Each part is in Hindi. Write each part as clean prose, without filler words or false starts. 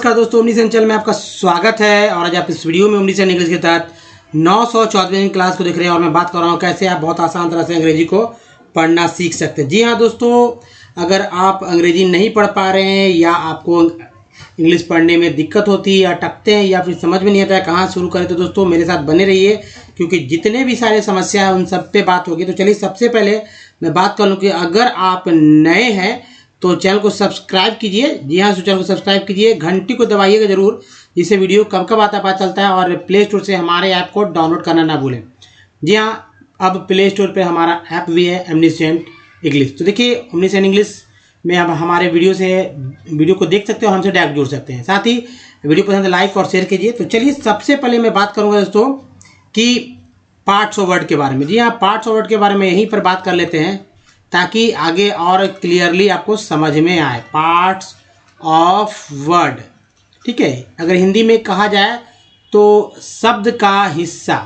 नमस्कार दोस्तों, ओमनीसेन चैनल में आपका स्वागत है। और आज आप इस वीडियो में ओमनीसेन इंग्लिश के तहत 914वीं क्लास को देख रहे हैं और मैं बात कर रहा हूँ कैसे आप बहुत आसान तरह से अंग्रेजी को पढ़ना सीख सकते हैं। जी हाँ दोस्तों, अगर आप अंग्रेजी नहीं पढ़ पा रहे हैं या आपको इंग्लिश पढ़ने में दिक्कत होती है या अटकते हैं या फिर समझ में नहीं आता है कहाँ शुरू करें, तो दोस्तों मेरे साथ बने रहिए क्योंकि जितने भी सारे समस्या है उन सब पे बात होगी। तो चलिए सबसे पहले मैं बात कर लूँ कि अगर आप नए हैं तो चैनल को सब्सक्राइब कीजिए। जी हाँ, चैनल को सब्सक्राइब कीजिए, घंटी को दबाइएगा जरूर, जिससे वीडियो कब कब आता पता चलता है। और प्ले स्टोर से हमारे ऐप को डाउनलोड करना ना भूलें। जी हाँ, अब प्ले स्टोर पे हमारा ऐप भी है ओमनीसेन इंग्लिश। तो देखिए ओमनीसेन इंग्लिश में अब हमारे वीडियो को देख सकते हो, हमसे डायरेक्ट जुड़ सकते हैं। साथ ही वीडियो पसंद लाइक और शेयर कीजिए। तो चलिए सबसे पहले मैं बात करूँगा दोस्तों कि पार्ट्स ऑफ वर्ड के बारे में। जी हाँ, पार्ट्स ऑफ वर्ड के बारे में यहीं पर बात कर लेते हैं ताकि आगे और क्लियरली आपको समझ में आए। पार्ट्स ऑफ वर्ड, ठीक है। अगर हिंदी में कहा जाए तो शब्द का हिस्सा।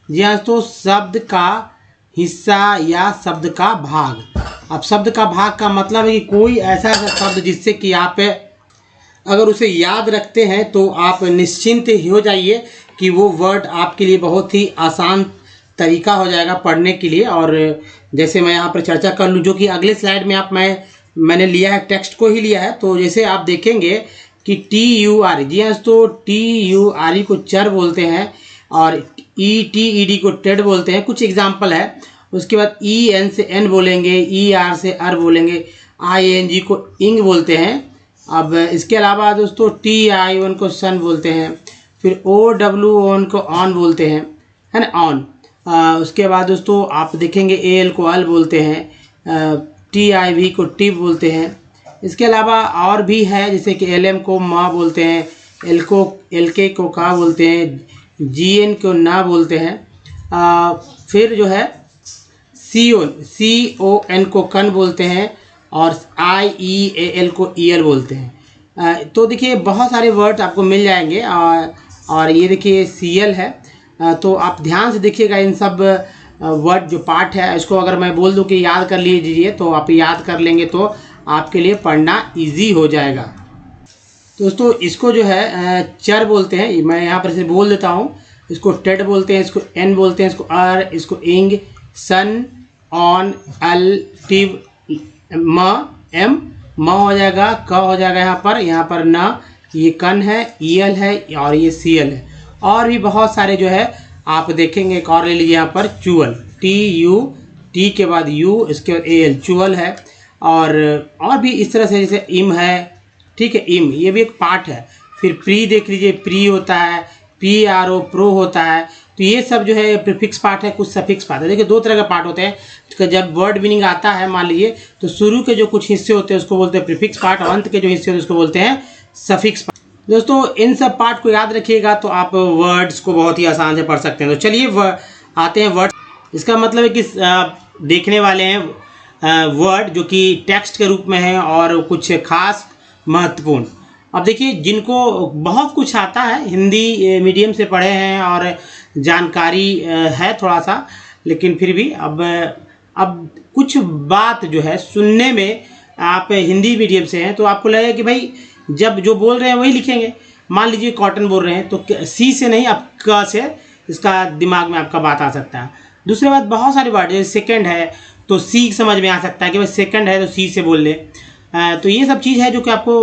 जी हाँ, तो शब्द का हिस्सा या शब्द का भाग। अब शब्द का भाग का मतलब है कि कोई ऐसा शब्द जिससे कि आप अगर उसे याद रखते हैं तो आप निश्चिंत हो जाइए कि वो वर्ड आपके लिए बहुत ही आसान तरीका हो जाएगा पढ़ने के लिए। और जैसे मैं यहाँ पर चर्चा कर लूँ, जो कि अगले स्लाइड में मैंने लिया है, टेक्स्ट को ही लिया है। तो जैसे आप देखेंगे कि TURE, जी हाँ, तो TURE को चर बोलते हैं और ETED को टेड बोलते हैं। कुछ एग्जाम्पल है। उसके बाद EN से N बोलेंगे, ER से अर बोलेंगे, ING को इंग बोलते हैं। अब इसके अलावा दोस्तों TION को सन बोलते हैं, फिर OWON को ऑन बोलते हैं, है ना, ऑन। उसके बाद दोस्तों आप देखेंगे AL को अल बोलते हैं, TIV को टिप बोलते हैं। इसके अलावा और भी है, जैसे कि LM को माँ बोलते हैं, LK को का बोलते हैं, GN को ना बोलते हैं। फिर जो है CON को कन बोलते हैं और IEAL को ईयर बोलते हैं। तो देखिए बहुत सारे वर्ड आपको मिल जाएंगे। और ये देखिए CL है। तो आप ध्यान से देखिएगा इन सब वर्ड जो पार्ट है, इसको अगर मैं बोल दूं कि याद कर लीजिए तो आप याद कर लेंगे तो आपके लिए पढ़ना इजी हो जाएगा। दोस्तों इसको जो है चर बोलते हैं, मैं यहाँ पर से बोल देता हूँ। इसको टेड बोलते हैं, इसको एन बोलते हैं, इसको अर, इसको इंग, सन, ऑन, अल, टिव, एम हो जाएगा, क हो जाएगा यहाँ पर न, ये कन है, ईएल है और ये सीएल है। और भी बहुत सारे जो है आप देखेंगे। एक और ले लीजिए यहाँ पर चुअल, TUT के बाद U, इसके बाद AL, चुअल है। और भी इस तरह से, जैसे इम है, ठीक है, इम ये भी एक पार्ट है। फिर प्री देख लीजिए, प्री होता है, PRO प्रो होता है। तो ये सब जो है प्रीफिक्स पार्ट है, कुछ सफिक्स पार्ट है। देखिए दो तरह का पार्ट होते हैं। तो जब वर्ड मीनिंग आता है मान लीजिए, तो शुरू के जो कुछ हिस्से होते हैं उसको बोलते हैं प्रीफिक्स पार्ट और अंत के जो हिस्से होते हैं उसको बोलते हैं सफिक्स पार्ट। दोस्तों इन सब पार्ट को याद रखिएगा तो आप वर्ड्स को बहुत ही आसान से पढ़ सकते हैं। तो चलिए आते हैं वर्ड। इसका मतलब है कि देखने वाले हैं वर्ड जो कि टेक्स्ट के रूप में है और कुछ खास महत्वपूर्ण। अब देखिए जिनको बहुत कुछ आता है, हिंदी मीडियम से पढ़े हैं और जानकारी है थोड़ा सा, लेकिन फिर भी अब कुछ बात जो है सुनने में, आप हिंदी मीडियम से हैं तो आपको लगेगा कि भाई जब जो बोल रहे हैं वही लिखेंगे। मान लीजिए कॉटन बोल रहे हैं तो सी से नहीं, आप क से इसका दिमाग में आपका बात आ सकता है। दूसरी बात, बहुत सारे वर्ड जैसे सेकंड है तो सी समझ में आ सकता है कि भाई सेकंड है तो सी से बोल ले। तो ये सब चीज़ है जो कि आपको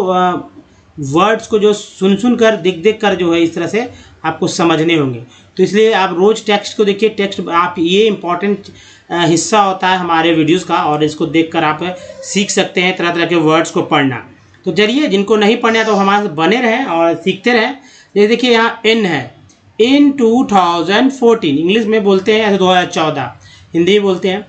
वर्ड्स को जो सुन कर देख कर जो है इस तरह से आपको समझने होंगे। तो इसलिए आप रोज़ टेक्स्ट को देखिए। टेक्स्ट आप ये इम्पॉर्टेंट हिस्सा होता है हमारे वीडियोज़ का, और इसको देखकर आप सीख सकते हैं तरह तरह के वर्ड्स को पढ़ना। तो चलिए जिनको नहीं पढ़ना तो हमारे साथ बने रहें और सीखते रहें। ये देखिए यहाँ इन है, इन 2014 इंग्लिश में बोलते हैं, ऐसे 2014 हिंदी में बोलते हैं।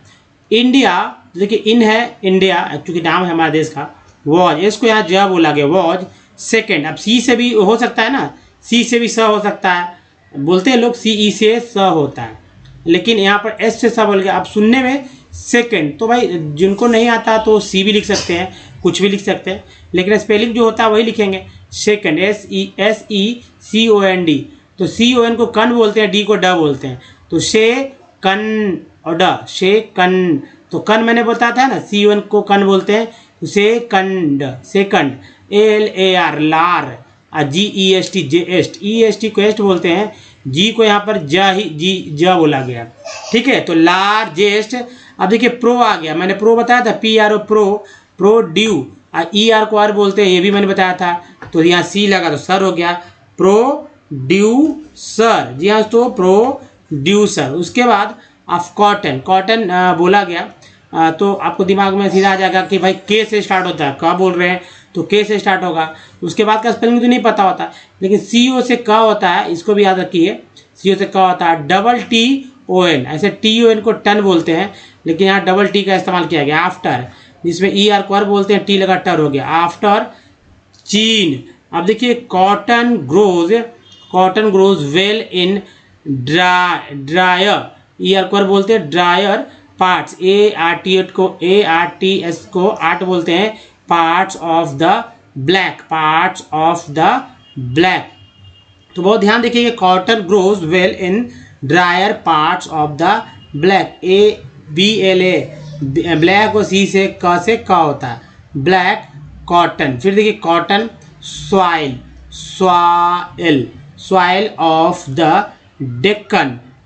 इंडिया, देखिए इन है इंडिया, चूँकि नाम है हमारे देश का। वॉज, इसको यहाँ ज बोला गया, वॉज सेकेंड। अब सी से भी हो सकता है ना, सी से भी स हो सकता है, बोलते हैं लोग CE से स होता है, लेकिन यहाँ पर S से स बोल गया। अब सुनने में सेकेंड, तो भाई जिनको नहीं आता तो सी भी लिख सकते हैं, कुछ भी लिख सकते हैं, लेकिन स्पेलिंग जो होता है वही लिखेंगे, सेकंड, SECOND। तो CON को कन बोलते हैं, D को ड बोलते हैं। तो शे कन और ड, शे कन। तो कन मैंने बताया था ना, CON को कन बोलते हैं, सेकंड, सेकंड, ALAR लार, GEST जेस्ट, EST को एस्ट बोलते हैं, जी को यहाँ पर ज बोला गया, ठीक है। तो लार्जेस्ट, अब देखिए प्रो आ गया, मैंने प्रो बताया था, PRO प्रोड्यू, ER को आर बोलते हैं, ये भी मैंने बताया था। तो यहाँ C लगा तो सर हो गया, प्रोड्यूसर, जी हाँ तो प्रोड्यूसर। उसके बाद ऑफ कॉटन बोला गया, तो आपको दिमाग में सीधा आ जाएगा कि भाई के से स्टार्ट होता है, क्या बोल रहे हैं तो के से स्टार्ट होगा। उसके बाद का स्पेलिंग तो नहीं पता होता, लेकिन CO से क होता है, इसको भी याद रखिए, CO से क होता है। TTON, ऐसे TON को टन बोलते हैं, लेकिन यहाँ T का इस्तेमाल किया गया। आफ्टर, जिसमें ER को बोलते हैं, T लगा टर हो गया, आफ्टर चीन। अब देखिए cotton grows well in dryer, ER को बोलते हैं ड्रायर पार्ट्स, ARTS को आर्ट बोलते हैं, पार्ट्स ऑफ द ब्लैक, तो बहुत ध्यान देखिए, cotton grows well in dryer parts of the black, BLA, black को C से क होता है, ब्लैक कॉटन। फिर देखिए cotton soil of the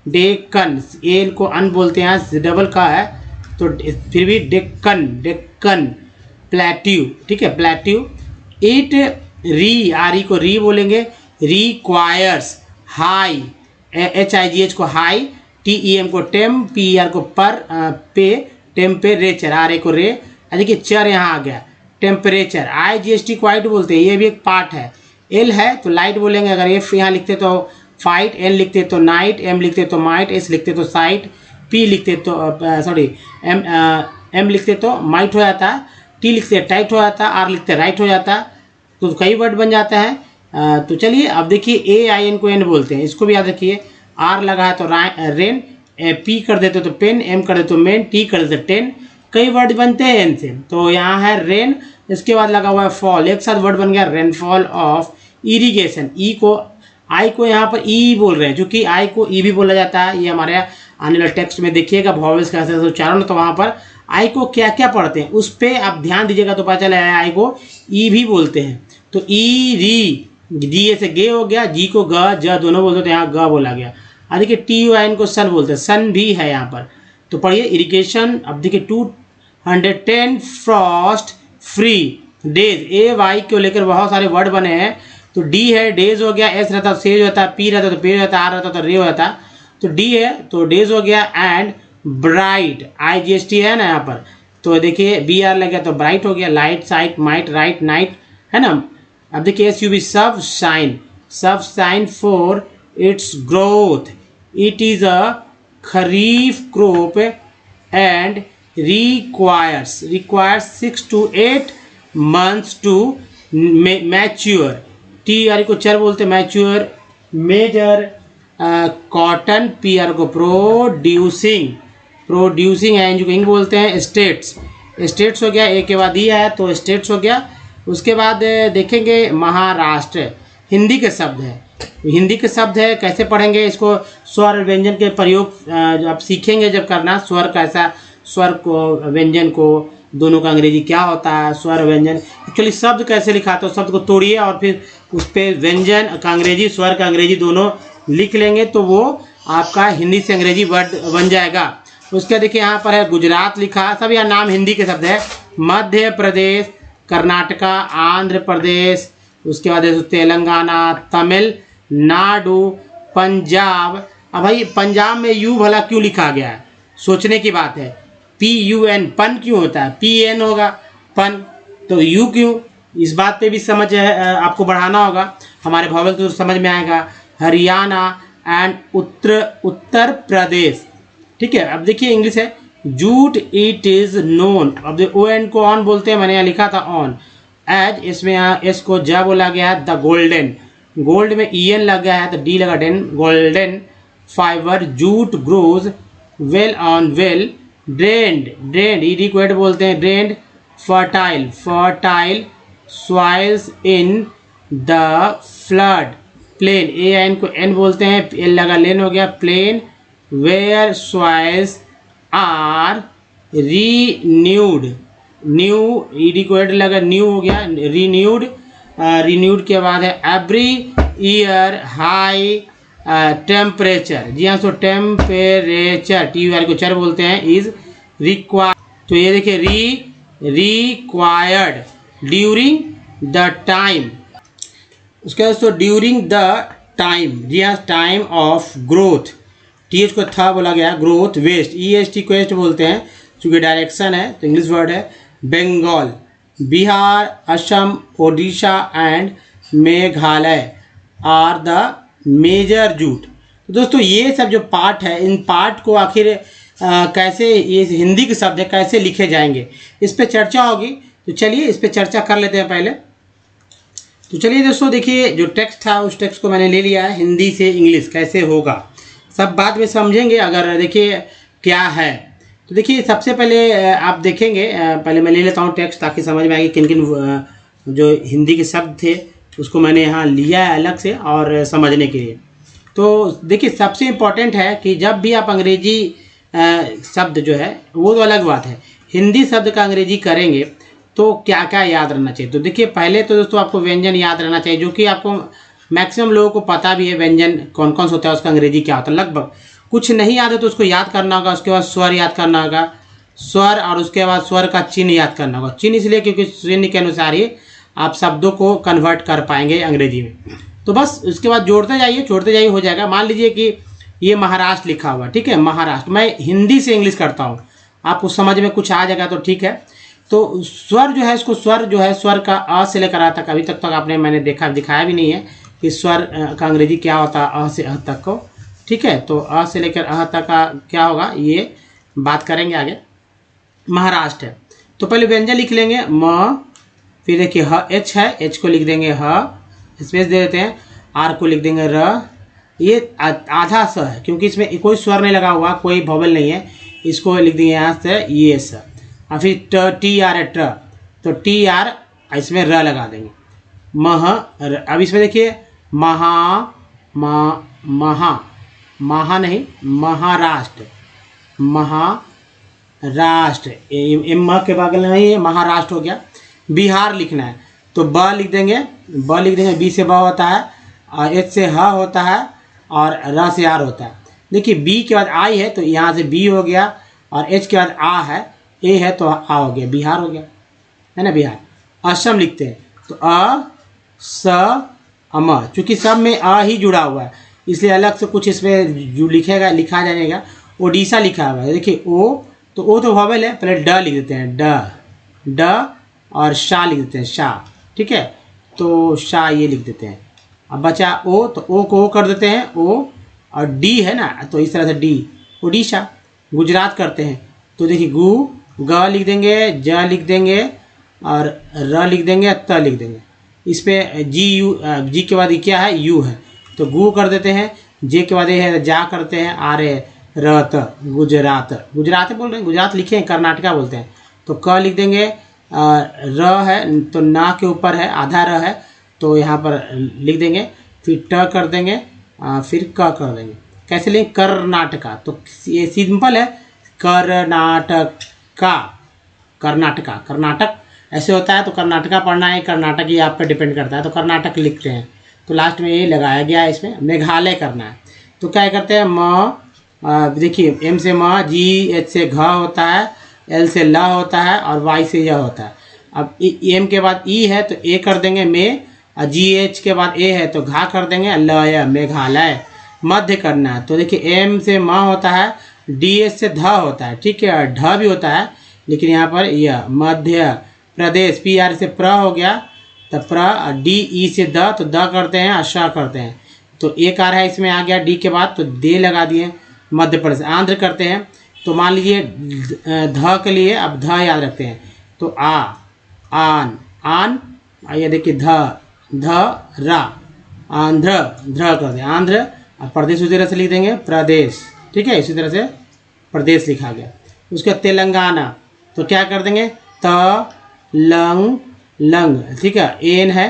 Deccan, L को अन बोलते हैं, डबल का है तो फिर भी डेक्कन प्लेट्यू, ठीक है, प्लेट्यू। इट RE को री बोलेंगे, रिक्वायर्स हाई, HIGH को हाई, TEM को टेम, PER को पे, टेम्परेचर, RA को रे। देखिए चर यहाँ आ गया, टेम्परेचर। IGST को वाइट बोलते हैं, ये भी एक पार्ट है। L है तो लाइट बोलेंगे, अगर F यहाँ लिखते तो फाइट, N लिखते तो नाइट, M लिखते तो माइट, S लिखते तो साइट, P लिखते तो M लिखते तो माइट हो जाता है, T लिखते टाइट हो जाता है, R लिखते राइट हो जाता है, तो कई वर्ड बन जाता है। तो चलिए अब देखिए AIN को N बोलते हैं, इसको भी याद रखिए। R लगा है तो रेन, P कर देते तो पेन, M कर देते तो मेन, T कर देते टेन, कई वर्ड बनते हैं N से। तो यहाँ है रेन, इसके बाद लगा हुआ है फॉल, एक साथ वर्ड बन गया रेनफॉल ऑफ इरिगेशन। I को यहाँ पर E बोल रहे हैं, क्योंकि I को E भी बोला जाता है, ये हमारे आने वाले टेक्स्ट में देखिएगा, वॉवेल्स कैसे उच्चारण, तो वहाँ पर I को क्या क्या पढ़ते हैं उस पर आप ध्यान दीजिएगा, तो पता चला है I को E भी बोलते हैं। तो E री, G से गे हो गया, G को ग ज दोनों बोलते, तो यहाँ ग बोला गया। देखिए TON को सन बोलते हैं, सन भी है यहाँ पर। तो पढ़िए इरिगेशन। अब देखिए 210 फ्रॉस्ट फ्री डेज, AY को लेकर बहुत सारे वर्ड बने हैं। तो D है, डेज हो गया, S रहता तो सेज होता, P रहता तो पे रहता, R रहता तो रे होता, तो D है तो डेज हो गया। एंड ब्राइट, IGST है ना यहाँ पर, तो देखिए BR लग गया तो ब्राइट हो गया। Light, site, might, right, night, है ना। अब देखिए SUB सब shine for its growth, it is a kharif crop and requires 6 to 8 months to mature। TR को चर बोलते, मैच्योर। मेजर कॉटन, PR को प्रोड्यूसिंग है, इंग बोलते हैं। स्टेट्स हो गया, एक के बाद दिया है तो स्टेट्स हो गया। उसके बाद देखेंगे महाराष्ट्र, हिंदी के शब्द है, कैसे पढ़ेंगे इसको, स्वर व्यंजन के प्रयोग आप सीखेंगे जब करना, स्वर कैसा, स्वर को व्यंजन को दोनों का अंग्रेजी क्या होता है, स्वर व्यंजन एक्चुअली शब्द कैसे लिखाते हो, शब्द को तोड़िए और फिर उस पर व्यंजन का अंग्रेजी, स्वर का अंग्रेजी दोनों लिख लेंगे, तो वो आपका हिंदी से अंग्रेजी वर्ड बन जाएगा। उसके देखिए यहाँ पर है गुजरात लिखा, सब यहाँ नाम हिंदी के शब्द है। मध्य प्रदेश, कर्नाटका, आंध्र प्रदेश, उसके बाद तेलंगाना, तमिलनाडु, पंजाब। अब भाई पंजाब में यू भला क्यों लिखा गया है, सोचने की बात है। PUN, पन क्यों होता है, PN होगा पन, तो यू क्यों, इस बात पे भी समझ आपको बढ़ाना होगा, हमारे वॉवेल तो समझ में आएगा। हरियाणा एंड उत्तर प्रदेश, ठीक है। अब देखिए इंग्लिश है जूट, इट इज नोन, अब ON को ऑन बोलते हैं, मैंने यहाँ लिखा था ऑन, एज इसमें यहाँ S को जा बोला गया है। द गोल्डन, गोल्ड में EN लग गया है तो D लगा den, golden fibre, jute grows well on well drained, ED को एड बोलते हैं, drained fertile soils in the flood plain, AN को N बोलते हैं, L लगा लेन हो गया, plain where soils are renewed, new, ED को एड लगा न्यू हो गया, रीन्यूड रिन्यूड के बाद है एवरी ईयर हाई टेम्परेचर। जी हाँ, सो टेम्परेचर TUR को चर बोलते हैं, इज रिक्वायर्ड। तो ये देखिए रिक्वायर्ड ड्यूरिंग द टाइम। उसके बाद तो ड्यूरिंग द टाइम, जी हाँ, टाइम ऑफ ग्रोथ, TH को था बोला गया, ग्रोथ। वेस्ट EST को वेस्ट बोलते हैं क्योंकि डायरेक्शन है, तो इंग्लिश वर्ड है। Bengal, Bihar, Assam, Odisha and Meghalaya are the major jute. तो दोस्तों ये सब जो पार्ट है, इन पार्ट को आखिर कैसे, ये हिंदी के शब्द है, कैसे लिखे जाएंगे, इस पे चर्चा होगी। तो चलिए इस पे चर्चा कर लेते हैं पहले। तो चलिए दोस्तों, देखिए जो टेक्स्ट था उस टेक्स्ट को मैंने ले लिया है, हिंदी से इंग्लिश कैसे होगा सब बाद में समझेंगे। अगर देखिए क्या है, तो देखिए सबसे पहले आप देखेंगे, पहले मैं ले लेता हूँ टेक्स्ट ताकि समझ में आएगी किन किन जो हिंदी के शब्द थे उसको मैंने यहाँ लिया है अलग से और समझने के लिए। तो देखिए सबसे इम्पॉर्टेंट है कि जब भी आप अंग्रेजी शब्द जो है वो तो अलग बात है, हिंदी शब्द का अंग्रेजी करेंगे तो क्या क्या याद रहना चाहिए। तो देखिए पहले तो दोस्तों आपको व्यंजन याद रहना चाहिए, जो कि आपको मैक्सिमम लोगों को पता भी है व्यंजन कौन कौन सा होता है, उसका अंग्रेजी क्या होता है लगभग। कुछ नहीं याद है तो उसको याद करना होगा। उसके बाद स्वर याद करना होगा, स्वर, और उसके बाद स्वर का चिन्ह याद करना होगा। चिन्ह इसलिए क्योंकि चिन्ह के अनुसार ही आप शब्दों को कन्वर्ट कर पाएंगे अंग्रेजी में। तो बस उसके बाद जोड़ते जाइए हो जाएगा। मान लीजिए कि ये महाराष्ट्र लिखा हुआ, ठीक है, महाराष्ट्र, मैं हिंदी से इंग्लिश करता हूँ, आपको समझ में कुछ आ जाएगा तो ठीक है। तो स्वर जो है, इसको स्वर जो है, स्वर का अ से लेकर आ तक, अभी तक आपने मैंने दिखाया भी नहीं है कि स्वर का अंग्रेजी क्या होता है, अ से अ तक को, ठीक है। तो अ से लेकर अ तक का क्या होगा ये बात करेंगे आगे। महाराष्ट्र है तो पहले व्यंजन लिख लेंगे म, फिर देखिए ह, एच है, एच को लिख देंगे ह, स्पेस दे देते हैं, आर को लिख देंगे र। ये आधा स है क्योंकि इसमें कोई स्वर नहीं लगा हुआ, कोई वॉवेल नहीं है, इसको लिख देंगे यहाँ से ये स। और फिर TR है, ट, तो TR इसमें र लगा देंगे, मह। अब इसमें देखिए महा नहीं, महाराष्ट्र, महाराष्ट्र, म के बगल में ही महाराष्ट्र हो गया। बिहार लिखना है तो ब लिख देंगे, बी से ब होता है, और एच से ह होता है, और र से आर होता है। देखिए बी के बाद आई है तो यहाँ से बी हो गया, और एच के बाद आ है, ए है तो आ हो गया, बिहार हो गया, है ना, बिहार। असम लिखते हैं तो अ स अम, चूँकि सब में अ ही जुड़ा हुआ है इसलिए अलग से कुछ इसमें जो लिखा जाएगा। ओडिशा लिखा हुआ है, देखिए ओ, तो ओ तो वॉवेल है, पहले ड लिख देते हैं, ड और शा लिख देते हैं, शा, ठीक है। तो शा ये लिख देते हैं। अब बचा ओ, तो ओ को ओ कर देते हैं, ओ, और डी है ना, तो इस तरह से डी, उड़ीसा। गुजरात करते हैं तो देखिए गु, ग लिख देंगे, ज लिख देंगे, और र लिख देंगे, त लिख देंगे। इस पे जी के बाद क्या है, यू है, तो गु कर देते हैं। जे के बाद ये है जा करते हैं, आर है रत, गुजरात बोल रहे हैं, गुजरात लिखे हैं, कर्नाटका बोलते हैं। तो क लिख देंगे, र है तो ना के ऊपर है, आधा र है तो यहाँ पर लिख देंगे, फिर ट कर देंगे, फिर क कर देंगे। कैसे लेंगे, कर्नाटका, तो ये सिंपल है, कर्नाटक ऐसे होता है। तो कर्नाटका पढ़ना है, कर्नाटक ही आप पे डिपेंड करता है, तो कर्नाटक लिखते हैं, तो लास्ट में ये लगाया गया है। इसमें मेघालय करना है तो क्या करते हैं, म, देखिए एम से म, जी एच से घ होता है, एल से ल होता है, और वाई से य होता है। अब एम के बाद ई है तो ए कर देंगे में, और जी एच के बाद ए है तो घा कर देंगे, ल य, मेघालय। मध्य करना है तो देखिए एम से म होता है, डी एच से ध होता है, ठीक है, ढ भी होता है, लेकिन यहाँ पर य, मध्य प्रदेश, पी आर से प्र हो गया, तो प्र, डी ई से द, तो द करते हैं और श करते हैं, तो एक आ रहा है इसमें आ गया डी के बाद, तो दे लगा दिए, मध्य प्रदेश। आंध्र करते हैं तो मान लीजिए ध के लिए अब ध याद रखते हैं, तो आन, ये देखिए ध रा, आंध्र, ध्र कर दें, आंध्र, और प्रदेश उसी तरह से लिख देंगे, प्रदेश, ठीक है, इसी तरह से प्रदेश लिखा गया। उसके तेलंगाना तो क्या कर देंगे, त लंग, ठीक है, एन है,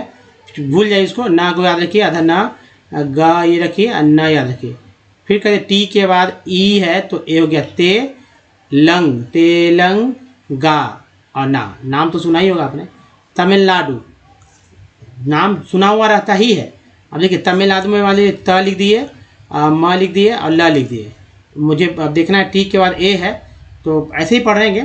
भूल जाइए इसको, ना को याद रखिए, आधा ना, ग ये रखिए, और न याद रखिए। फिर कहते टी के बाद ई है तो ए हो गया, तेलंगा, और नाम तो सुना ही होगा आपने। तमिलनाडु, नाम सुना हुआ रहता ही है। अब देखिए तमिलनाडु में वाले त लिख दिए, म लिख दिए और ल लिख दिए। मुझे अब देखना है टी के बाद ए है, तो ऐसे ही पढ़ेंगे।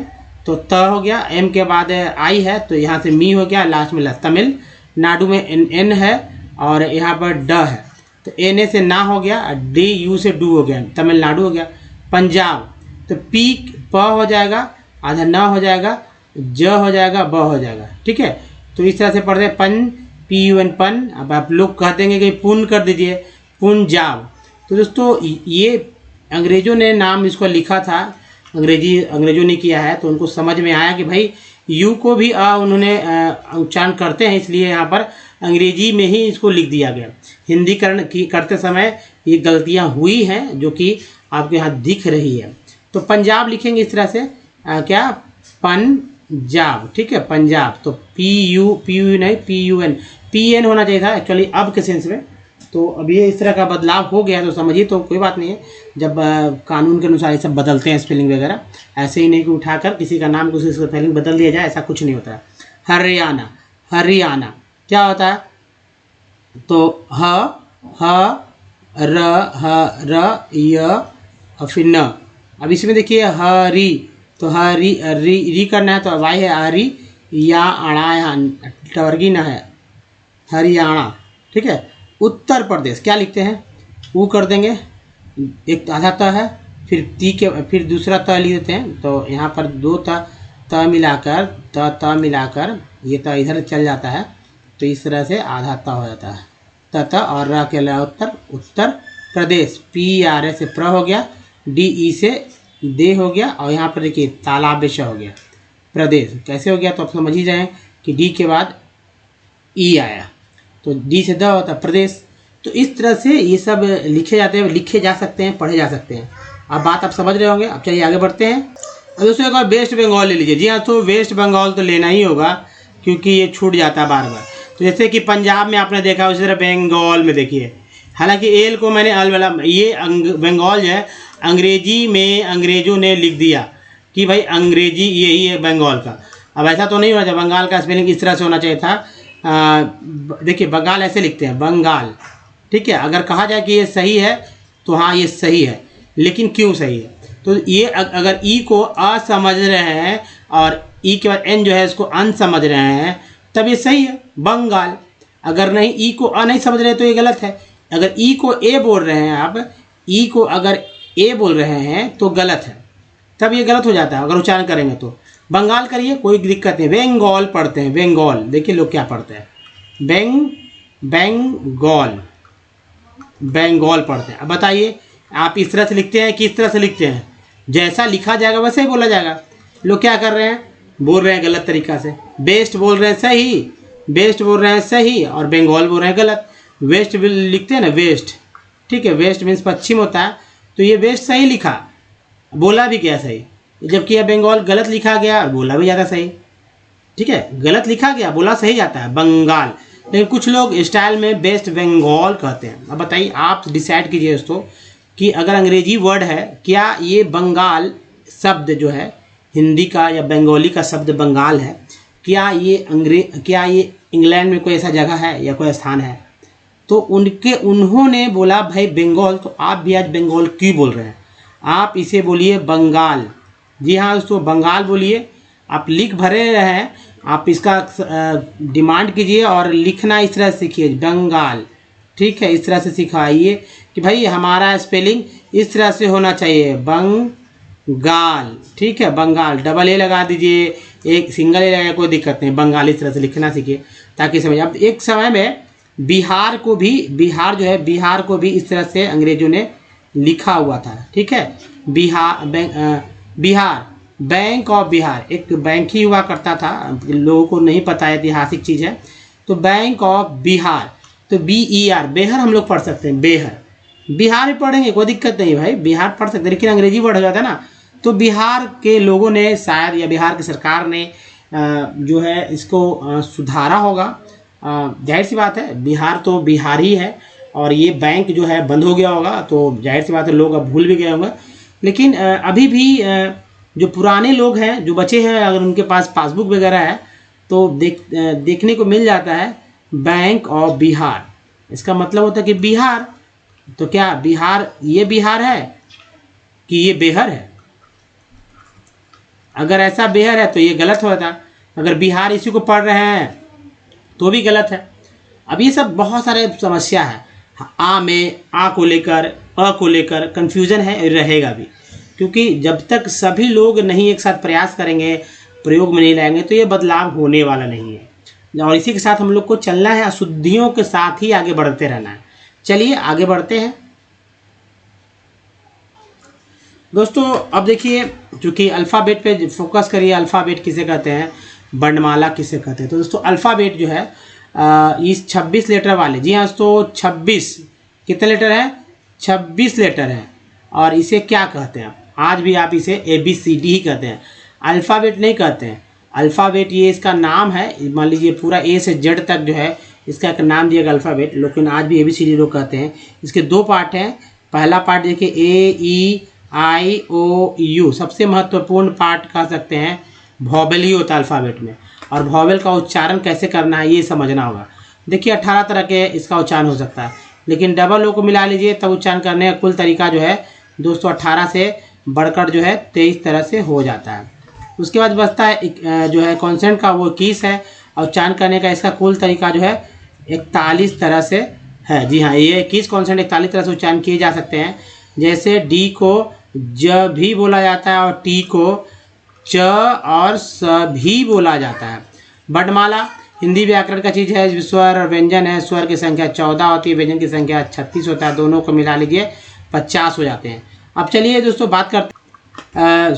तो त हो गया, एम के बाद आई है, तो यहाँ से मी हो गया, लास्ट में ल। तमिलनाडु में एन है और यहाँ पर ड है, तो एन ए से ना हो गया, डी यू से डू हो गया, तमिलनाडु हो गया। पंजाब, तो पी प हो जाएगा, आधा न हो जाएगा, ज हो जाएगा, ब हो जाएगा। ठीक है, तो इस तरह से पढ़ते हैं पन, पी यू एन पन। अब आप लोग कह देंगे कि पुन कर दीजिए, पंजाब। तो दोस्तों ये अंग्रेजों ने नाम इसको लिखा था, अंग्रेजों ने किया है, तो उनको समझ में आया कि भाई यू को भी उन्होंने उच्चारण करते हैं, इसलिए यहाँ पर अंग्रेजी में ही इसको लिख दिया गया। हिंदीकरण की करते समय ये गलतियाँ हुई हैं जो कि आपके यहाँ दिख रही है। तो पंजाब लिखेंगे इस तरह से, क्या, पंजाब। ठीक है, पंजाब। तो पी यू नहीं, P U N, P N होना चाहिए था एक्चुअली अब के सेंस में। तो अब ये इस तरह का बदलाव हो गया, तो समझिए, तो कोई बात नहीं है। जब कानून के अनुसार ये सब बदलते हैं स्पेलिंग वगैरह, ऐसे ही नहीं कि उठाकर किसी का नाम किसी का स्पेलिंग बदल दिया जाए, ऐसा कुछ नहीं होता है। हरियाणा, हरियाणा क्या होता है, तो र य फिर न। अब इसमें देखिए हरी, तो हरी री करना है, तो वाई है हरी, या अड़ा टवर्गी न है, हरियाणा। ठीक है, उत्तर प्रदेश क्या लिखते हैं, वो कर देंगे, एक आधा त है, फिर ती के फिर दूसरा त लिख देते हैं, तो यहाँ पर दो त मिलाकर त मिलाकर ये त इधर चल जाता है, तो इस तरह से आधा त हो जाता है, त और र के अलावा उत्तर, Uttar Pradesh. P R A से प्र हो गया, डी ई से दे हो गया, और यहाँ पर देखिए तालाब श हो गया, प्रदेश। कैसे हो गया, तो आप समझ ही जाएँ कि डी के बाद ई आया, तो डी से द होता है प्रदेश। तो इस तरह से ये सब लिखे जाते हैं, लिखे जा सकते हैं, पढ़े जा सकते हैं। अब बात आप समझ रहे होंगे। अब चलिए आगे बढ़ते हैं। अब दोस्तों एक और वेस्ट बंगाल ले लीजिए। जी हाँ, तो वेस्ट बंगाल तो लेना ही होगा क्योंकि ये छूट जाता है बार बार। तो जैसे कि पंजाब में आपने देखा, उसी तरह बंगाल में देखिए, हालांकि एल को मैंने अल वाला, ये बंगाल जो है अंग्रेजी में अंग्रेजों ने लिख दिया कि भाई अंग्रेजी यही है बंगाल का। अब ऐसा तो नहीं होना चाहिए, बंगाल का स्पेलिंग इस तरह से होना चाहिए था। देखिए बंगाल ऐसे लिखते हैं, बंगाल। ठीक है, अगर कहा जाए कि ये सही है तो हाँ ये सही है, लेकिन क्यों सही है, तो ये अगर ई को अ समझ रहे हैं और ई के बाद एन जो है इसको अन समझ रहे हैं, तब ये सही है बंगाल। अगर नहीं, ई को अ नहीं समझ रहे तो ये गलत है। अगर ई को ए बोल रहे हैं आप, ई को अगर ए बोल रहे हैं तो गलत है, तब ये गलत हो जाता है अगर उच्चारण करेंगे तो। बंगाल करिए, कोई दिक्कत नहीं। बंगाल पढ़ते हैं, बंगाल। देखिए लोग क्या पढ़ते हैं, बंगाल, बंगाल पढ़ते हैं। अब बताइए आप इस तरह से लिखते हैं कि इस तरह से लिखते हैं, जैसा लिखा जाएगा वैसे ही बोला जाएगा। लोग क्या कर रहे हैं, बोल रहे हैं गलत तरीका से। बेस्ट बोल रहे हैं सही, बेस्ट बोल रहे हैं सही, और बंगाल बोल रहे हैं गलत। वेस्ट भी लिखते हैं ना, वेस्ट। ठीक है, वेस्ट मीन्स पश्चिम होता है, तो ये वेस्ट सही लिखा, बोला भी क्या सही, जबकि यह बंगाल गलत लिखा गया और बोला भी ज़्यादा सही। ठीक है, गलत लिखा गया, बोला सही जाता है बंगाल, लेकिन कुछ लोग स्टाइल में वेस्ट बंगाल कहते हैं। अब बताइए, आप डिसाइड कीजिए दोस्तों कि अगर अंग्रेजी वर्ड है, क्या ये बंगाल शब्द जो है हिंदी का या बंगाली का शब्द बंगाल है, क्या ये इंग्लैंड में कोई ऐसा जगह है या कोई स्थान है? तो उन्होंने बोला भाई बंगाल, तो आप भी आज बंगाल क्यों बोल रहे हैं? आप इसे बोलिए बंगाल। जी हाँ दोस्तों, बंगाल बोलिए। आप लिख भरे हैं, आप इसका डिमांड कीजिए और लिखना इस तरह सीखिए, बंगाल। ठीक है, इस तरह से सिखाइए कि भाई हमारा स्पेलिंग इस तरह से होना चाहिए, बंगाल। ठीक है, बंगाल, डबल ए लगा दीजिए, एक सिंगल ए लगाए, कोई दिक्कत नहीं। बंगाल इस तरह से लिखना सीखिए ताकि समझ। अब एक समय में बिहार जो है, बिहार को भी इस तरह से अंग्रेजों ने लिखा हुआ था। ठीक है, बिहार, बैंक ऑफ बिहार, एक बैंक ही हुआ करता था, लोगों को नहीं पता, ऐतिहासिक चीज़ है। तो बैंक ऑफ बिहार, तो BER, बेहर हम लोग पढ़ सकते हैं, बेहर। बिहार में पढ़ेंगे कोई दिक्कत नहीं भाई, बिहार पढ़ सकते हैं, लेकिन अंग्रेजी वर्ड हो जाता है ना। तो बिहार के लोगों ने शायद, या बिहार की सरकार ने जो है इसको सुधारा होगा। जाहिर सी बात है, बिहार तो बिहार ही है, और ये बैंक जो है बंद हो गया होगा, तो जाहिर सी बात है लोग अब भूल भी गए होंगे। लेकिन अभी भी जो पुराने लोग हैं जो बचे हैं, अगर उनके पास पासबुक वगैरह है तो देखने को मिल जाता है बैंक ऑफ बिहार। इसका मतलब होता है कि बिहार। तो क्या बिहार ये बिहार है कि ये बेहर है? अगर ऐसा बेहर है तो ये गलत होता, अगर बिहार इसी को पढ़ रहे हैं तो भी गलत है। अब ये सब बहुत सारे समस्या है। आ में आ को लेकर, अ को लेकर कन्फ्यूज़न है और रहेगा भी, क्योंकि जब तक सभी लोग नहीं एक साथ प्रयास करेंगे, प्रयोग में नहीं लाएंगे, तो ये बदलाव होने वाला नहीं है। और इसी के साथ हम लोग को चलना है, अशुद्धियों के साथ ही आगे बढ़ते रहना है। चलिए आगे बढ़ते हैं दोस्तों। अब देखिए, चूँकि अल्फ़ाबेट पे फोकस करिए। अल्फ़ाबेट किसे कहते हैं, वर्णमाला किसे कहते हैं? तो दोस्तों अल्फ़ाबेट जो है इस 26 लेटर वाले, जी हाँ दोस्तों 26 कितने लेटर हैं? 26 लेटर हैं। और इसे क्या कहते हैं? आज भी आप इसे ABCD ही कहते हैं, अल्फ़ाबेट नहीं कहते हैं। अल्फ़ाबेट ये इसका नाम है, मान लीजिए पूरा A से Z तक जो है इसका एक नाम दिया गया अल्फ़ाबेट, लेकिन आज भी ABCD लोग कहते हैं। इसके 2 पार्ट हैं। पहला पार्ट देखिए AEIOU, सबसे महत्वपूर्ण पार्ट कह सकते हैं वॉवेल ही होता है अल्फ़ाबेट में। और वॉवेल का उच्चारण कैसे करना है ये समझना होगा। देखिए 18 तरह के इसका उच्चारण हो सकता है, लेकिन डबल ओ को मिला लीजिए तब उच्चारण करने का कुल तरीका जो है दोस्तों 18 से बढ़कर जो है 23 तरह से हो जाता है। उसके बाद बचता है जो है कॉन्सेंट का, वो 21 है। और उच्चारण करने का इसका कुल तरीका जो है 41 तरह से है। जी हाँ, ये 21 कॉन्सेंट 41 तरह से उच्चारण किए जा सकते हैं। जैसे डी को ज भी बोला जाता है और टी को च और स भी बोला जाता है। वर्णमाला हिंदी व्याकरण का चीज़ है, स्वर और व्यंजन है। स्वर की संख्या 14 होती है, व्यंजन की संख्या 36 होता है। दोनों को मिला लीजिए 50 हो जाते हैं। अब चलिए दोस्तों बात करते हैं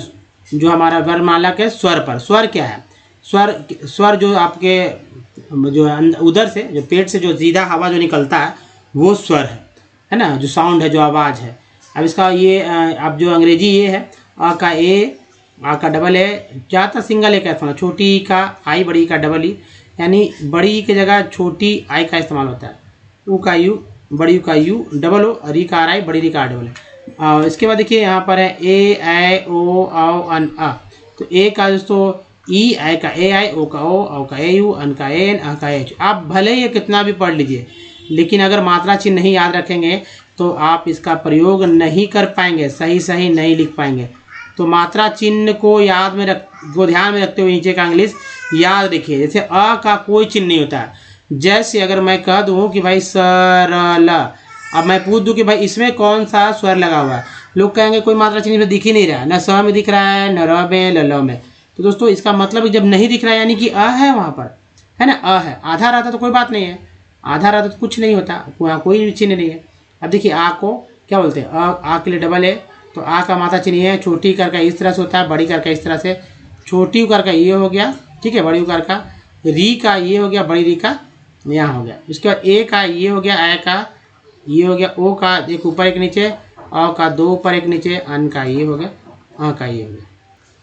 जो हमारा वर्णमाला के स्वर पर। स्वर क्या है? स्वर जो आपके जो उधर से, जो पेट से जो सीधा हवा जो निकलता है वो स्वर है ना, जो साउंड है, जो आवाज़ है। अब इसका ये अब जो अंग्रेजी ये है, आ का ए, आ का डबल ए, ज़्यादातर सिंगल ए का इस्तेमाल, छोटी ई का आई, बड़ी ई का डबल ई, यानी बड़ी ई की जगह छोटी आई का इस्तेमाल होता है। ऊ का यू, बड़ी यू का यू, डबल ओ, री का आर आई, बड़ी री का आर डबल है। इसके बाद देखिए यहाँ पर है ए, ऐ, ओ, औ, अन, आ। तो ए का दोस्तों ई, आई का ए आई, ओ का ओ का ए यू, अन का ए एन, आ का एच। आप भले ही कितना भी पढ़ लीजिए, लेकिन अगर मात्रा चिन्ह नहीं याद रखेंगे तो आप इसका प्रयोग नहीं कर पाएंगे, सही नहीं लिख पाएंगे। तो मात्रा चिन्ह को ध्यान में रखते हुए नीचे का इंग्लिश याद रखिए। जैसे अ का कोई चिन्ह नहीं होता है। जैसे अगर मैं कह दूं कि भाई सरल, अब मैं पूछ दूं कि भाई इसमें कौन सा स्वर लगा हुआ है, लोग कहेंगे कोई मात्रा चिन्ह में दिख ही नहीं रहा है, न स में दिख रहा है, न र में, न ल में। तो दोस्तों इसका मतलब जब नहीं दिख रहा है यानी कि अ है वहाँ पर, है ना, अ है। आधा रहता तो कोई बात नहीं है, आधा रहता तो कुछ नहीं होता, वहाँ कोई चिन्ह नहीं है। अब देखिए आ को क्या बोलते हैं? आ के लिए डबल ए, तो आ का मात्रा चिन्ह है, छोटी कर का इस तरह से होता है, बड़ी कर का इस तरह से, छोटी कर का ये हो गया, ठीक है, बड़ी कर का, री का ये हो गया, बड़ी री का यहाँ हो गया। इसके बाद ए का ये हो गया, ए का ये हो गया, ओ का एक ऊपर एक नीचे, अ का 2 ऊपर 1 नीचे, अन का ये हो गया, अ का ये हो गया।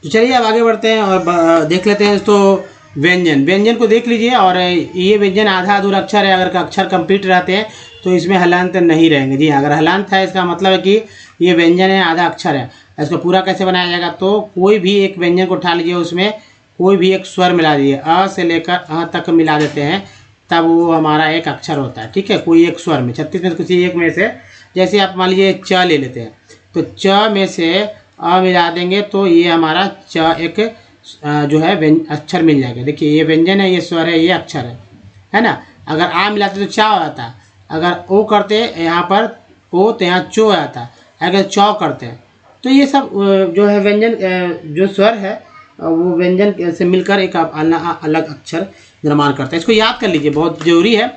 तो चलिए अब आगे बढ़ते हैं और देख लेते हैं। तो व्यंजन को देख लीजिए। और ये व्यंजन आधा अधूरा अक्षर है, अगर अक्षर कंप्लीट रहते हैं तो इसमें हलांत नहीं रहेंगे। जी अगर हलांत है इसका मतलब है कि ये व्यंजन है, आधा अक्षर है। इसको पूरा कैसे बनाया जाएगा? तो कोई भी एक व्यंजन को उठा लीजिए, उसमें कोई भी एक स्वर मिला दीजिए, अ से लेकर अ तक मिला देते हैं, तब वो हमारा एक अक्षर होता है। ठीक है, कोई एक स्वर में, 36 में से किसी एक में से, जैसे आप मान लीजिए च ले लेते हैं, तो च में से अ मिला देंगे तो ये हमारा च एक जो है अक्षर मिल जाएगा। देखिए ये व्यंजन है, ये स्वर है, ये अक्षर है ना। अगर आ मिलाते तो चा हो जाता, अगर ओ करते यहाँ पर ओ तो यहाँ चो आता, अगर चौ करते हैं तो ये सब जो है व्यंजन जो स्वर है वो व्यंजन से मिलकर एक अलग अक्षर निर्माण करता है। इसको याद कर लीजिए, बहुत ज़रूरी है।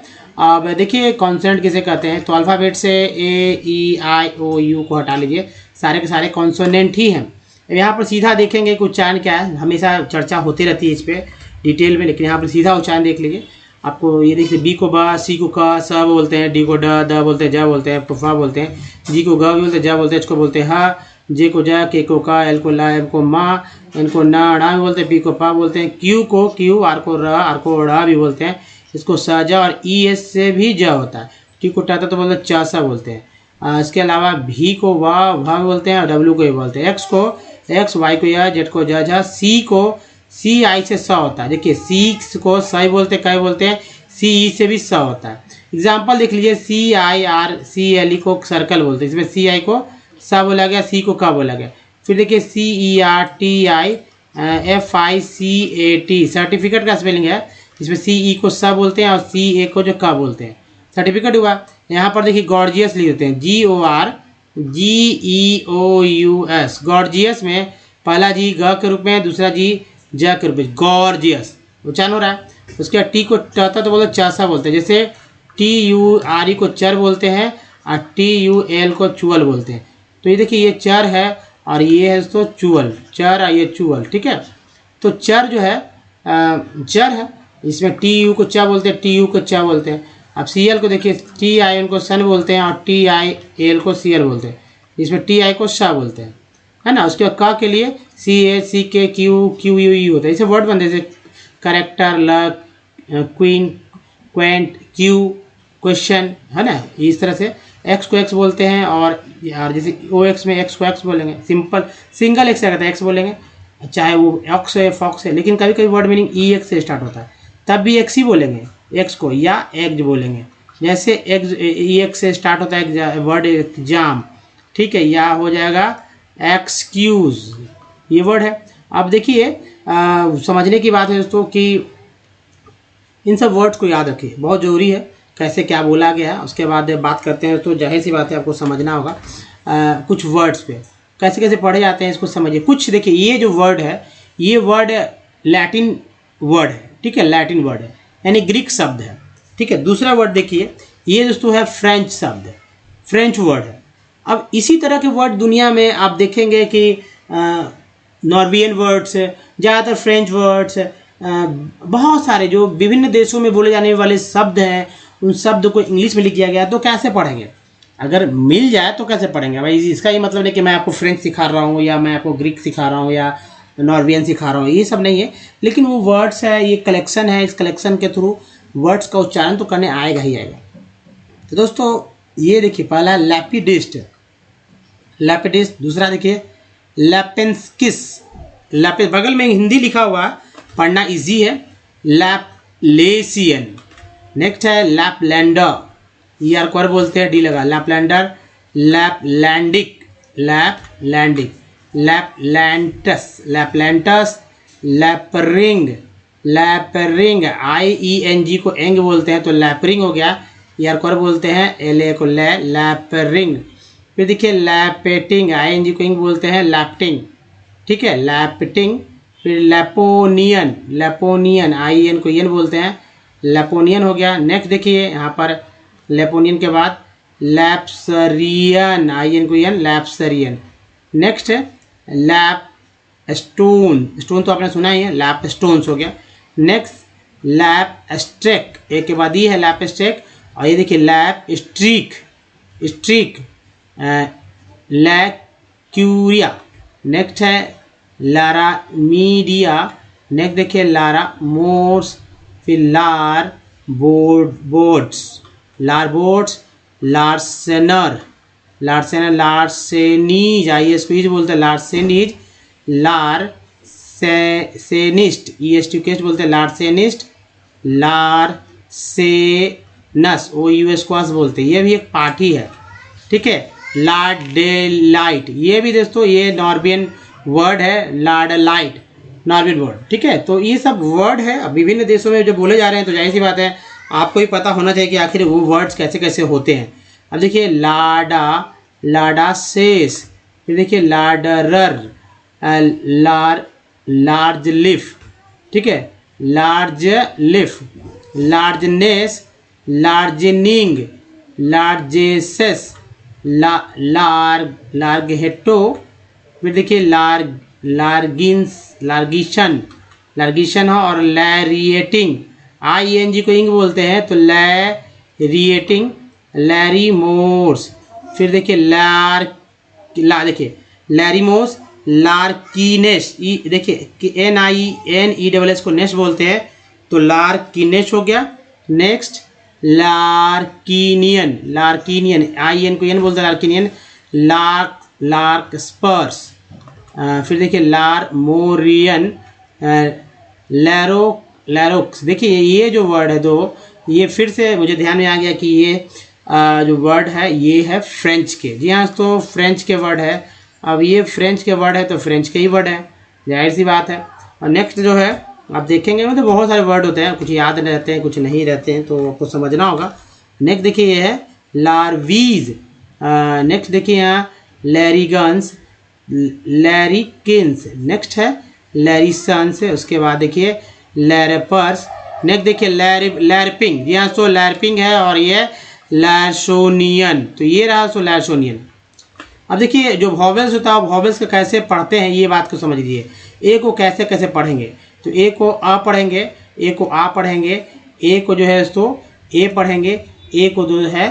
अब देखिए कॉन्सोनेंट किसे कहते हैं? तो अल्फ़ाबेट से ए, ई, आई, ओ, यू को हटा लीजिए, सारे के सारे कॉन्सोनेंट ही हैं। यहाँ पर सीधा देखेंगे कि उच्चारण क्या है, हमेशा चर्चा होती रहती है इस पर डिटेल में, लेकिन यहाँ पर सीधा उच्चारण देख लीजिए। आपको ये देखिए, बी को ब, सी को क, स बोलते हैं, डी को ड बोलते हैं, ज बोलते हैं, फ बोलते हैं, जी को ग भी बोलते हैं, ज बोलते हैं, एच को बोलते हैं ह, जे को ज, के को क, एल को ल, एम को म, एन को न, ड़ भी बोलते हैं, पी को प बोलते हैं, क्यू को क्यू, आर को ड़ भी बोलते हैं, इसको स ज, और ई एस से भी ज होता है, टी को टाता तो बोलते हैं च सा बोलते हैं। इसके अलावा भी को भ बोलते हैं और डब्ल्यू को ये बोलते हैं, एक्स को एक्स, वाई को य, जेड को ज, सी को सी आई से स होता है। देखिए सी को सही बोलते हैं, कै बोलते हैं, सी ई से भी स होता है। एग्जाम्पल देख लीजिए, CIRCLE को सर्कल बोलते हैं, इसमें CI को स बोला गया, C को क बोला गया। फिर देखिए CERTIFICAT सर्टिफिकेट का स्पेलिंग है, इसमें CE को स बोलते हैं और CA को जो क बोलते हैं, सर्टिफिकेट हुआ। यहाँ पर देखिए गॉर्जियस लिख देते हैं, GORGEOUS। गॉर्जियस में पहला जी ग के रूप में, दूसरा जी ज के रूप में, गॉर्जियस उच्चारण हो रहा है। उसके बाद टी को टता तो बोलते चासा बोलते हैं, जैसे TURE को चर बोलते हैं और TUL को चुअल बोलते हैं। तो ये देखिए ये चर है और ये है तो चुअल, चर और ये चुअल, ठीक है। तो चर जो है चर है, इसमें TU को चा बोलते हैं, TU को चा बोलते हैं। अब CL को देखिए, TIN को सन बोलते हैं और TIL को CL बोलते हैं, इसमें TI को शाह बोलते हैं, है ना। उसके बाद क के लिए CACKQQUE होता है। इसे वर्ड बनते हैं जैसे character, luck, queen, Quint, Q, question, है ना। इस तरह से एक्स को एक्स बोलते हैं और यार जैसे OX में एक्स को एक्स बोलेंगे, सिंपल सिंगल एक्स रहता है एक्स बोलेंगे, चाहे वो ऑक्स है फॉक्स है। लेकिन कभी कभी वर्ड मीनिंग EX से स्टार्ट होता है, तब भी एक्स ही बोलेंगे एक्स को, या एग्ज बोलेंगे। जैसे एग्ज EX से स्टार्ट होता है वर्ड एग्जाम, ठीक है, या हो जाएगा एक्सक्यूज, ये वर्ड है। अब देखिए समझने की बात है दोस्तों कि इन सब वर्ड्स को याद रखिए, बहुत ज़रूरी है कैसे क्या बोला गया है। उसके बाद बात करते हैं, तो जाहिर सी बात है आपको समझना होगा कुछ वर्ड्स पे कैसे कैसे पढ़े जाते हैं, इसको समझिए। कुछ देखिए, ये जो वर्ड है, ये वर्ड लैटिन वर्ड है, ठीक है, लैटिन वर्ड है, यानी ग्रीक शब्द है, ठीक है। दूसरा वर्ड देखिए, ये दोस्तों है फ्रेंच शब्द है, फ्रेंच वर्ड है। अब इसी तरह के वर्ड दुनिया में आप देखेंगे कि नॉर्वेजियन वर्ड्स, ज़्यादातर फ्रेंच वर्ड्स, बहुत सारे जो विभिन्न देशों में बोले जाने वाले शब्द हैं, उन शब्द को इंग्लिश में लिख दिया गया। तो कैसे पढ़ेंगे, अगर मिल जाए तो कैसे पढ़ेंगे भाई। इसका ये मतलब नहीं कि मैं आपको फ्रेंच सिखा रहा हूँ या मैं आपको ग्रीक सिखा रहा हूँ या नॉर्वेजियन सिखा रहा हूँ, ये सब नहीं है। लेकिन वो वर्ड्स है, ये कलेक्शन है, इस कलेक्शन के थ्रू वर्ड्स का उच्चारण तो करने आएगा ही आएगा। तो दोस्तों ये देखिए, पहला लैपिडिस्ट, लैपिडिस्ट। दूसरा देखिए लैपेंस्किस, लैपिस बगल में हिंदी लिखा हुआ है, पढ़ना इजी है, लैपलेसियन। नेक्स्ट है लैपलैंडर, ER को बोलते हैं, D लगा, लैपलैंडर, लैपलैंडिक, लैपलैंडिक, लैपलैंटस, लैपलैंटस, लैपरिंग, लैपरिंग, IENG को एंग बोलते हैं तो लैपरिंग हो गया। ER को बोलते हैं, LA को लैपरिंग। फिर देखिए लैपेटिंग, ING को इंग बोलते हैं, लैप्टिंग, ठीक है, लैप्टिंग। फिर लैपोनियन, लैपोनियन, IN को EN बोलते हैं, लैपोनियन हो गया। नेक्स्ट देखिए यहाँ पर लैपोनियन के बाद लैप्सरियन, IN को EN, लैप्सरियन। नेक्स्ट लैप स्टोन, स्टोन तो आपने सुना ही है, लैप स्टोन्स हो गया। नेक्स्ट लैप स्ट्रेक, एक के बाद ये है लैप स्ट्रेक, और ये देखिए लैप स्ट्रीक, स्ट्रीक, लैक्यूरिया। नेक्स्ट है लारा मीडिया। नेक्स्ट देखिए लारा मोर्स, फिर लार बोर्ड्स, लार बोर्ड्स, लार्सेनर, लार्सेनर, लार्सेनीज, IS को इज बोलते हैं, लार्सेनीज, लार सेनिस्ट, EST केस्ट बोलते हैं, लार्सेनिस्ट, लार्सेनस, OUS को अस बोलते हैं, ये भी एक पार्टी है, ठीक है। लार्डेलाइट, ये भी दोस्तों ये नॉर्वेजियन वर्ड है, लार्डेलाइट, नॉर्वेजियन वर्ड, ठीक है। तो ये सब वर्ड है, अब विभिन्न देशों में जो बोले जा रहे हैं, तो जाहिर सी बात है आपको भी पता होना चाहिए कि आखिर वो वर्ड्स कैसे कैसे होते हैं। अब देखिए लाडा, लाडासेस, फिर देखिए लार्डरर, लार्ज लिफ, ठीक है, लार्ज लिफ, लार्जनेस, लार्जनिंग, लार्जेसेस, लार्गहेटो। फिर देखिए लार्गिंस, लार्गिशन, लार्गिशन हो, और लैरिएटिंग, ING को इंग बोलते हैं तो लैरिएटिंग, लैरीमोर्स। फिर देखिए देखिए लैरीमोस, लार्कीनेस, देखिए NINESS को नेस बोलते हैं तो लार्कीनेस हो गया। नेक्स्ट लार्कीनियन, लार्कीनियन, IN को N बोलते हैं, लार्कीनियन, लार्क स्पर्स। फिर देखिए लार्मोरियन, लैरोक्स। देखिए ये जो वर्ड है दो, ये फिर से मुझे ध्यान में आ गया कि ये जो वर्ड है ये है फ्रेंच के। जी हाँ, तो फ्रेंच के वर्ड है। अब ये फ्रेंच के वर्ड है तो फ्रेंच के ही वर्ड है, जाहिर सी बात है। और नेक्स्ट जो है आप देखेंगे मतलब बहुत सारे वर्ड होते हैं, कुछ याद रहते हैं कुछ नहीं रहते हैं, तो आपको समझना होगा। नेक्स्ट देखिए ये है लार्वीज। नेक्स्ट देखिए यहाँ लैरिगन्स, लैरिकिन्स। नेक्स्ट है लैरिसन्स। उसके बाद देखिए लैरपर्स। नेक्स्ट देखिए लैरपिंग। जी हाँ, सो लैरपिंग है और ये लैरसोनियन। तो ये रहा सो लैरसोनियन। अब देखिए जो वॉवेल्स होता है वॉवेल्स को कैसे पढ़ते हैं ये बात को समझ लीजिए। ए को कैसे कैसे पढ़ेंगे, तो ए को अ पढ़ेंगे, ए को आ पढ़ेंगे, ए को जो है तो ए पढ़ेंगे, ए को जो है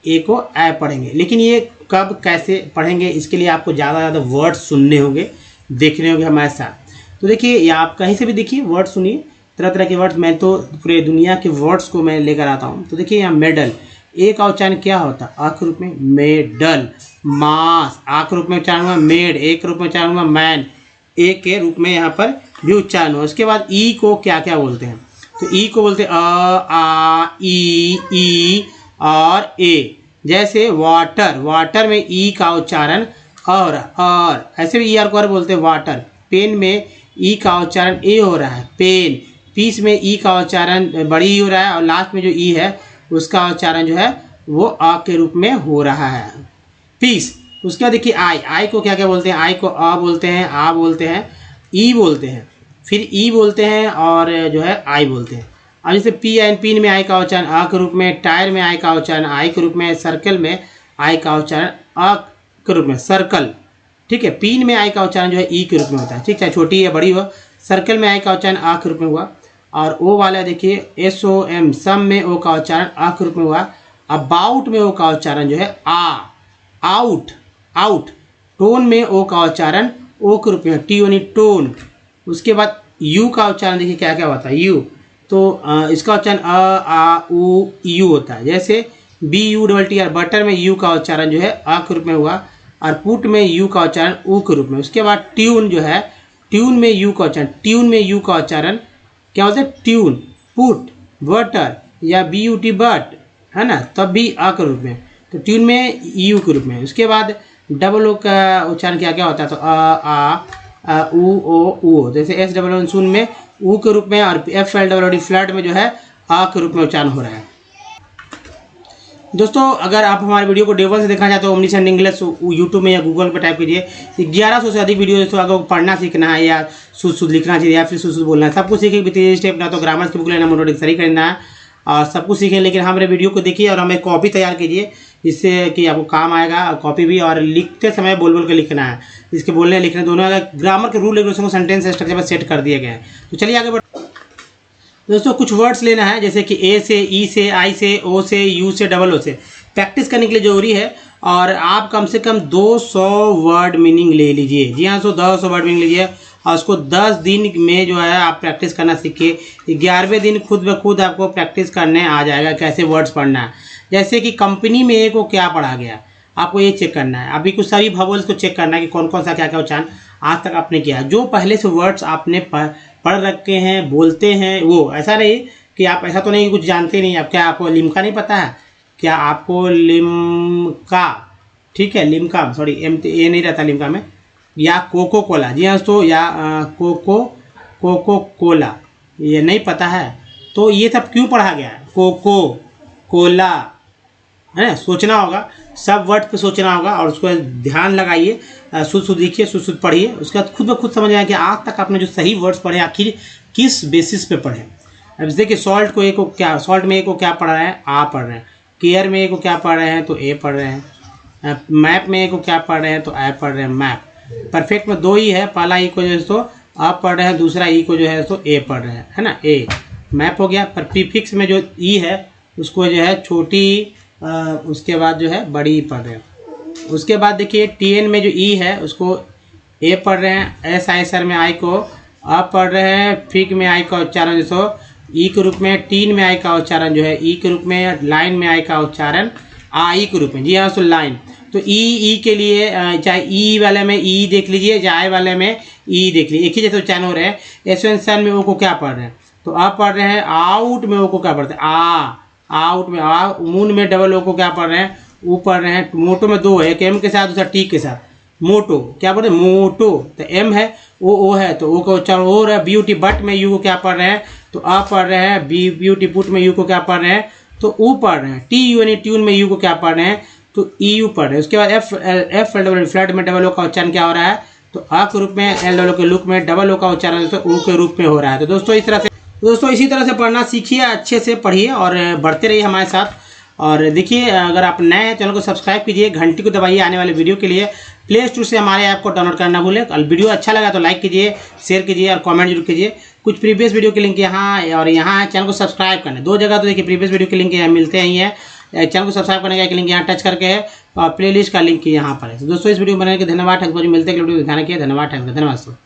ए को ए पढ़ेंगे। लेकिन ये कब कैसे पढ़ेंगे इसके लिए आपको ज़्यादा वर्ड्स सुनने होंगे, देखने होंगे हमारे साथ। तो देखिए ये आप कहीं से भी देखिए वर्ड सुनिए, तरह तरह के वर्ड्स। मैं तो पूरे दुनिया के वर्ड्स को मैं लेकर आता हूँ। तो देखिए यहाँ मेडल, ए का उच्चारण क्या होता है आ के रूप में मेडल। मास, आ के रूप में उच्चारण हुआ मेड, ए के रूप में उच्चारण हुआ मैन, ए के रूप में यहाँ पर भी उच्चारण हुआ। उसके बाद ई को क्या क्या बोलते हैं, तो ई को बोलते हैं अ आ ई और ए। जैसे वाटर, वाटर में ई का उच्चारण और ऐसे भी ई आर को और बोलते हैं वाटर। पेन में ई का उच्चारण ए हो रहा है पेन। पीस में ई का उच्चारण बड़ी ई हो रहा है और लास्ट में जो ई है उसका उच्चारण जो है वो आ के रूप में हो रहा है पीस। उसके बाद देखिए आई, आई को क्या क्या बोलते हैं, आई को अ बोलते हैं, आ बोलते हैं, ई बोलते हैं, फिर ई बोलते हैं और जो है आई बोलते हैं। अब जैसे पी एंड पीन में आई का उच्चारण अ के रूप में, टायर में आई का उच्चारण आई के रूप में, सर्कल में आई का उच्चारण अ के रूप में सर्कल। ठीक है, पीन में आई का उच्चारण जो है ई के रूप में होता है, ठीक, चाहे छोटी या बड़ी हो। सर्कल में आई का उच्चारण आ के रूप में हुआ। और ओ वाला देखिए एस ओ एम, सम में ओ का उच्चारण आ के रूप में हुआ। अबाउट में ओ का उच्चारण जो है आ, आउट आउट। टोन में ओ का उच्चारण ओ के रूप में टी यानी टोन। उसके बाद यू का उच्चारण देखिए क्या क्या होता है यू, तो इसका उच्चारण अ आ उ यू होता है। जैसे B U double T R, butter में यू का उच्चारण जो है आ के रूप में हुआ और पुट में यू का उच्चारण ऊ के रूप में। उसके बाद ट्यून जो है, ट्यून में यू का उच्चारण, ट्यून में यू का उच्चारण क्या होता है ट्यून, पुट बटर या बी यू टी बट है ना, तब भी आ के रूप में, तो ट्यून में यू के रूप में। उसके बाद डबल ओ का उच्चारण क्या क्या होता है, तो आ उ ओ ऊ। जैसे एस डबल ओ सुन में ऊ के रूप में और F L double O D flat में जो है आ के रूप में उच्चारण हो रहा है। दोस्तों अगर आप हमारे वीडियो को डे 1 से देखना चाहते हो ओमनीसेंट इंग्लिश, यूट्यूब में या गूगल पर टाइप कीजिए। 1100 से अधिक वीडियो दोस्तों अगर पढ़ना सीखना है या शुद्ध लिखना चाहिए या फिर शुद्ध बोलना है, सब कुछ सीखेंगे विद स्टेप। ना तो ग्रामर की बुक लेना, मोनो डिक्शनरी खरीदना है और सब कुछ सीखें। लेकिन हमारे वीडियो को देखिए और हमें कॉपी तैयार कीजिए जिससे कि आपको काम आएगा। कॉपी भी और लिखते समय बोल बोल के लिखना है, इसके बोलने लिखने दोनों अगर ग्रामर के रूल रेगुलेशन को सेंटेंस स्ट्रक्चर पर सेट कर दिए गए हैं। तो चलिए आगे बढ़। दोस्तों कुछ वर्ड्स लेना है जैसे कि ए से, ई से, आई से, ओ से, यू से, डबल ओ से। प्रैक्टिस करने के लिए जरूरी है और आप कम से कम 200 वर्ड मीनिंग ले लीजिए। जी हाँ, 200 वर्ड मीनिंग लीजिए और उसको 10 दिन में जो है आप प्रैक्टिस करना सीखिए। 11वें दिन खुद ब खुद आपको प्रैक्टिस करने आ जाएगा कैसे वर्ड्स पढ़ना है। जैसे कि कंपनी में ए को क्या पढ़ा गया, आपको ये चेक करना है। अभी कुछ सभी वोवेल्स को चेक करना है कि कौन कौन सा क्या क्या उच्चारण आज तक आपने किया। जो पहले से वर्ड्स आपने पढ़ रखे हैं, बोलते हैं, वो ऐसा नहीं कि आप ऐसा तो नहीं कुछ जानते नहीं। आप क्या आपको लिम्का नहीं पता है, क्या आपको लिम्का, ठीक है लिम्का, सॉरी एम ए नहीं रहता लिम्का में, या कोको कोला। जी हाँ दोस्तों, या कोको कोला ये नहीं पता है तो ये सब क्यों पढ़ा गया है, कोको कोला है। सोचना होगा, सब वर्ड पे सोचना होगा और उसको ध्यान लगाइए, शुद्ध लिखिए, शुद्ध पढ़िए। उसके बाद खुद ब खुद समझ आए कि आज तक आपने जो सही वर्ड्स पढ़े आखिर किस बेसिस पे पढ़े। अब देखिए सॉल्ट को ए को क्या, सॉल्ट में ए को क्या पढ़ रहे हैं, आ पढ़ रहे हैं। केयर में ए को क्या पढ़ रहे हैं, तो ए पढ़ रहे हैं। मैप में ए को क्या पढ़ रहे हैं, तो ए पढ़ रहे हैं मैप। परफेक्ट में 2 ई है, पहला ई को जो है तो आ पढ़ रहे हैं, दूसरा ई को जो है तो ए पढ़ रहे हैं, है ना, ए मैप हो गया। पर प्रीफिक्स में जो ई है उसको जो है छोटी उसके बाद जो है बड़ी पढ़ रहे हैं। उसके बाद देखिए टीएन में जो ई है उसको ए पढ़ रहे हैं। एस आई सर में आई को आ पढ़ रहे हैं। फिक में आई का उच्चारण जो ई के रूप में, टीन में आई का उच्चारण जो है ई के रूप में, लाइन में आई का उच्चारण आई के रूप में। जी हाँ, तो लाइन तो ई के लिए चाहे ई वाले में ई देख लीजिए, चाहे आई वाले में ई देख लीजिए, एक ही जैसे उच्चारण हो रहे हैं। एस सन में ओ को क्या पढ़ रहे हैं, तो आ पढ़ रहे हैं। आउट में ओ को क्या पढ़ते हैं, आ आउट में मून में डबल ओ को क्या पढ़ रहे हैं, ऊ पढ़ रहे हैं। मोटो में दो है, एक एम के साथ दूसरा टी के साथ, मोटो क्या पढ़ रहे हैं, मोटो। तो एम है, ओ है, तो ओ का उच्चारण ओ रहा है। ब्यूटी बट में यू को क्या पढ़ रहे हैं, तो आ पढ़ रहे हैं। ब्यूटी पुट में यू को क्या पढ़ रहे हैं, तो ऊ पढ़ रहे हैं। टी यू यानी ट्यून में यू को क्या पढ़ रहे हैं, तो ई यू पढ़ रहे हैं। उसके बाद एफ फ्लड में डबल ओ का उच्चारण क्या हो रहा है, तो आ के रूप में, एल डबल ओ के लुक में, डबल ओ का उच्चारण तो ऊ के रूप में हो रहा है। तो दोस्तों इस तरह से इसी तरह से पढ़ना सीखिए, अच्छे से पढ़िए और बढ़ते रहिए हमारे साथ। और देखिए, अगर आप नए हैं चैनल को सब्सक्राइब कीजिए, घंटी को दबाइए आने वाले वीडियो के लिए। प्ले स्टोर से हमारे ऐप को डाउनलोड करना भूलें। वीडियो अच्छा लगा तो लाइक कीजिए, शेयर कीजिए और कमेंट जरूर कीजिए। कुछ प्रीवियस वीडियो के लिंक यहाँ और यहाँ है, चैनल को सब्सक्राइब करना। दो जगह तो देखिए प्रीवियस वीडियो के लिंक यहाँ मिलते ही हैं। चैनल को सब्सक्राइब करने का एक लिंक यहाँ टच करके है और प्लेलिस्ट का लिंक यहाँ पर है। तो दोस्तों इस वीडियो बनाने के धन्यवाद। मिलते हैं वीडियो दिखाने के, धन्यवाद।